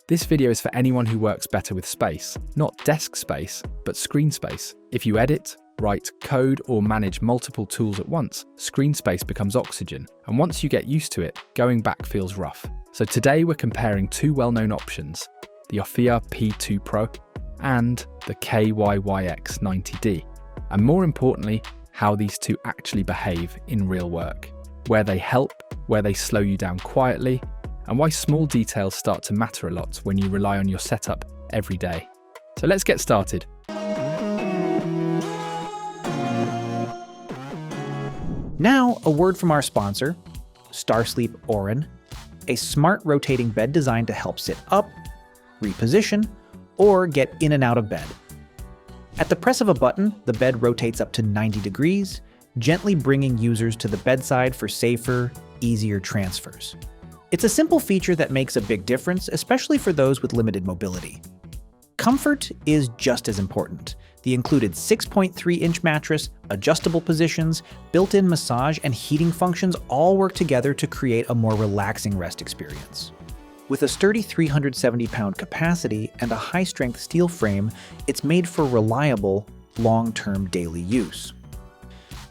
This video is for anyone who works better with space, not desk space, but screen space. If you edit, write, code, or manage multiple tools at once, screen space becomes oxygen, and once you get used to it, going back feels rough. So today we're comparing two well-known options, the Ofiyaa P2 Pro and the KYY X90D, and more importantly, how these two actually behave in real work, where they help, where they slow you down quietly, and why small details start to matter a lot when you rely on your setup every day. So let's get started. Now, a word from our sponsor, StarSleep Orin, a smart rotating bed designed to help sit up, reposition, or get in and out of bed. At the press of a button, the bed rotates up to 90 degrees, gently bringing users to the bedside for safer, easier transfers. It's a simple feature that makes a big difference, especially for those with limited mobility. Comfort is just as important. The included 6.3-inch mattress, adjustable positions, built-in massage, and heating functions all work together to create a more relaxing rest experience. With a sturdy 370-pound capacity and a high-strength steel frame, it's made for reliable, long-term daily use.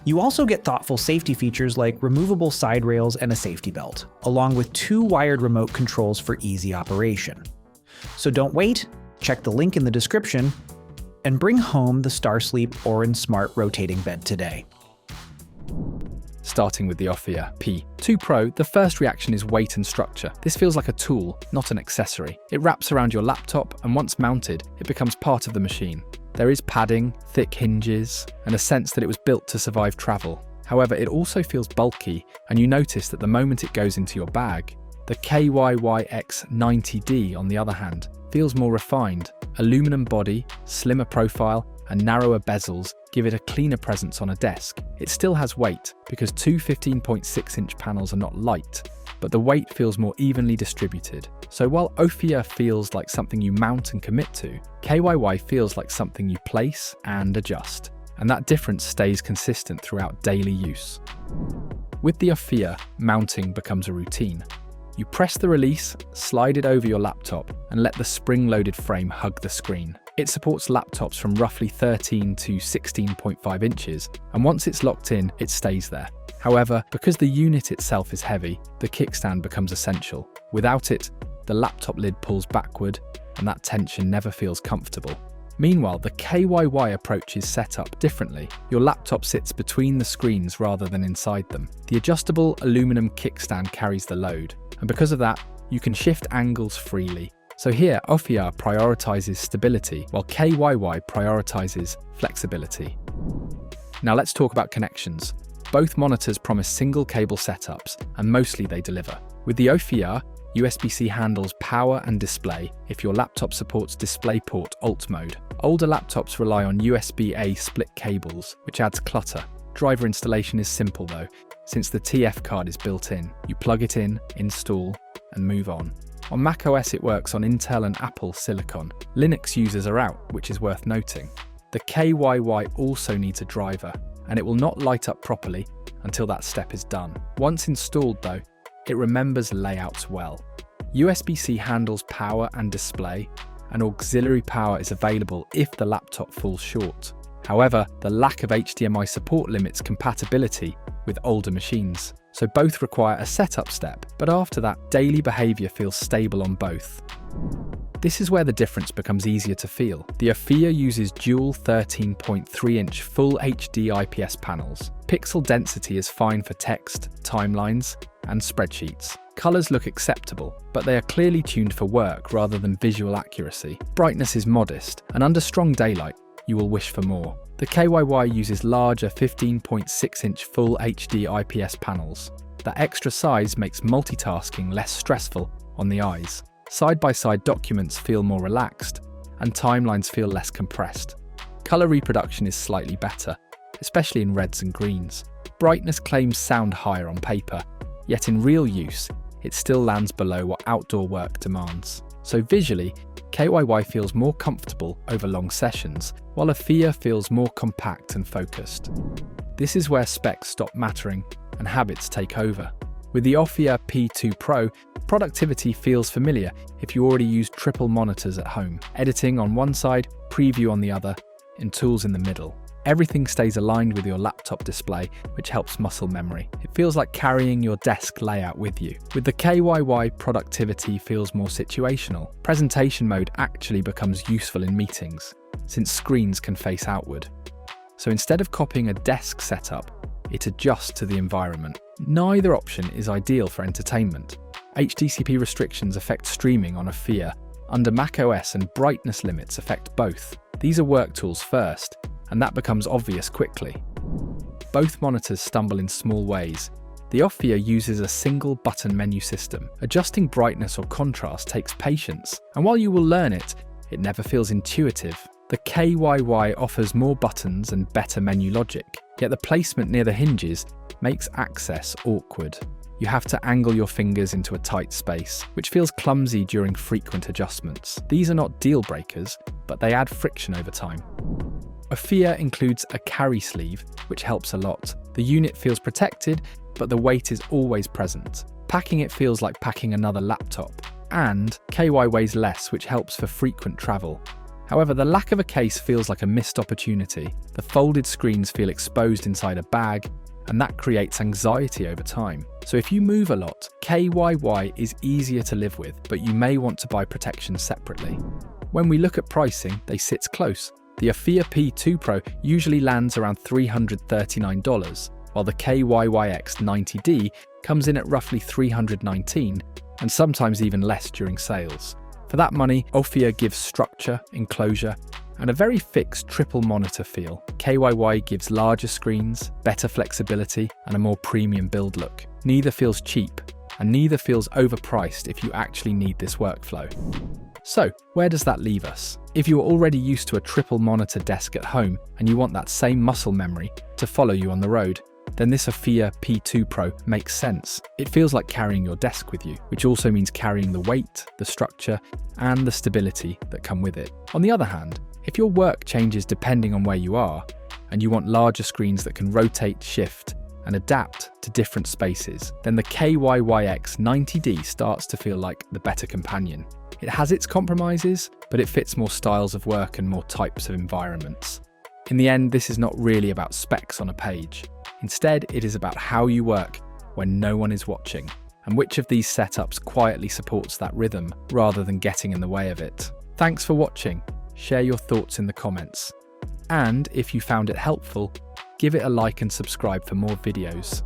You also get thoughtful safety features like removable side rails and a safety belt, along with 2 wired remote controls for easy operation. So don't wait, check the link in the description, and bring home the StarSleep Orin Smart Rotating Bed today. Starting with the Ofiyaa P2 Pro, the first reaction is weight and structure. This feels like a tool, not an accessory. It wraps around your laptop, and once mounted, it becomes part of the machine. There is padding, thick hinges, and a sense that it was built to survive travel. However, it also feels bulky, and you notice that the moment it goes into your bag. The KYY X90D, on the other hand, feels more refined. Aluminum body, slimmer profile, and narrower bezels give it a cleaner presence on a desk. It still has weight, because two 15.6-inch panels are not light, but the weight feels more evenly distributed. So while Ofiyaa feels like something you mount and commit to, KYY feels like something you place and adjust, and that difference stays consistent throughout daily use. With the Ofiyaa, mounting becomes a routine. You press the release, slide it over your laptop, and let the spring-loaded frame hug the screen. It supports laptops from roughly 13 to 16.5 inches, and once it's locked in, it stays there. However, because the unit itself is heavy, the kickstand becomes essential. Without it, the laptop lid pulls backward, and that tension never feels comfortable. Meanwhile, the KYY approach is set up differently. Your laptop sits between the screens rather than inside them. The adjustable aluminum kickstand carries the load, and because of that, you can shift angles freely. So here, Ofiyaa prioritizes stability, while KYY prioritizes flexibility. Now let's talk about connections. Both monitors promise single cable setups, and mostly they deliver. With the Ofiyaa, USB-C handles power and display if your laptop supports DisplayPort Alt mode. Older laptops rely on USB-A split cables, which adds clutter. Driver installation is simple though, since the TF card is built in. You plug it in, install, and move on. On macOS it works on Intel and Apple Silicon. Linux users are out, which is worth noting. The KYY also needs a driver, and it will not light up properly until that step is done. Once installed though, it remembers layouts well. USB-C handles power and display, and auxiliary power is available if the laptop falls short. However, the lack of HDMI support limits compatibility with older machines, so both require a setup step, but after that, daily behavior feels stable on both. This is where the difference becomes easier to feel. The Ofiyaa uses dual 13.3-inch Full HD IPS panels. Pixel density is fine for text, timelines, and spreadsheets. Colors look acceptable, but they are clearly tuned for work rather than visual accuracy. Brightness is modest, and under strong daylight, you will wish for more. The KYY uses larger 15.6-inch Full HD IPS panels. That extra size makes multitasking less stressful on the eyes. Side-by-side documents feel more relaxed, and timelines feel less compressed. Color reproduction is slightly better, especially in reds and greens. Brightness claims sound higher on paper, yet in real use, it still lands below what outdoor work demands. So visually, KYY feels more comfortable over long sessions, while Ofiyaa feels more compact and focused. This is where specs stop mattering and habits take over. With the Ofiyaa P2 Pro, productivity feels familiar if you already use triple monitors at home. Editing on one side, preview on the other, and tools in the middle. Everything stays aligned with your laptop display, which helps muscle memory. It feels like carrying your desk layout with you. With the KYY, productivity feels more situational. Presentation mode actually becomes useful in meetings, since screens can face outward. So instead of copying a desk setup, it adjusts to the environment. Neither option is ideal for entertainment. HDCP restrictions affect streaming on Ofiyaa. Under macOS, and brightness limits affect both. These are work tools first, and that becomes obvious quickly. Both monitors stumble in small ways. The Ofiyaa uses a single button menu system. Adjusting brightness or contrast takes patience, and while you will learn it, it never feels intuitive. The KYY offers more buttons and better menu logic, yet the placement near the hinges makes access awkward. You have to angle your fingers into a tight space, which feels clumsy during frequent adjustments. These are not deal breakers, but they add friction over time. Ofiyaa includes a carry sleeve, which helps a lot. The unit feels protected, but the weight is always present. Packing it feels like packing another laptop, and KY weighs less, which helps for frequent travel. However, the lack of a case feels like a missed opportunity. The folded screens feel exposed inside a bag, and that creates anxiety over time. So if you move a lot, KYY is easier to live with, but you may want to buy protection separately. When we look at pricing, they sit close. The Ofiyaa P2 Pro usually lands around $339, while the KYY X90D comes in at roughly $319, and sometimes even less during sales. For that money, Ofiyaa gives structure, enclosure, and a very fixed triple monitor feel. KYY gives larger screens, better flexibility, and a more premium build look. Neither feels cheap, and neither feels overpriced if you actually need this workflow. So, where does that leave us? If you're already used to a triple monitor desk at home and you want that same muscle memory to follow you on the road, then this Ofiyaa P2 Pro makes sense. It feels like carrying your desk with you, which also means carrying the weight, the structure, and the stability that come with it. On the other hand, if your work changes depending on where you are, and you want larger screens that can rotate, shift, and adapt to different spaces, then the KYY X90D starts to feel like the better companion. It has its compromises, but it fits more styles of work and more types of environments. In the end, this is not really about specs on a page. Instead, it is about how you work when no one is watching, and which of these setups quietly supports that rhythm rather than getting in the way of it. Thanks for watching. Share your thoughts in the comments. And if you found it helpful, give it a like and subscribe for more videos.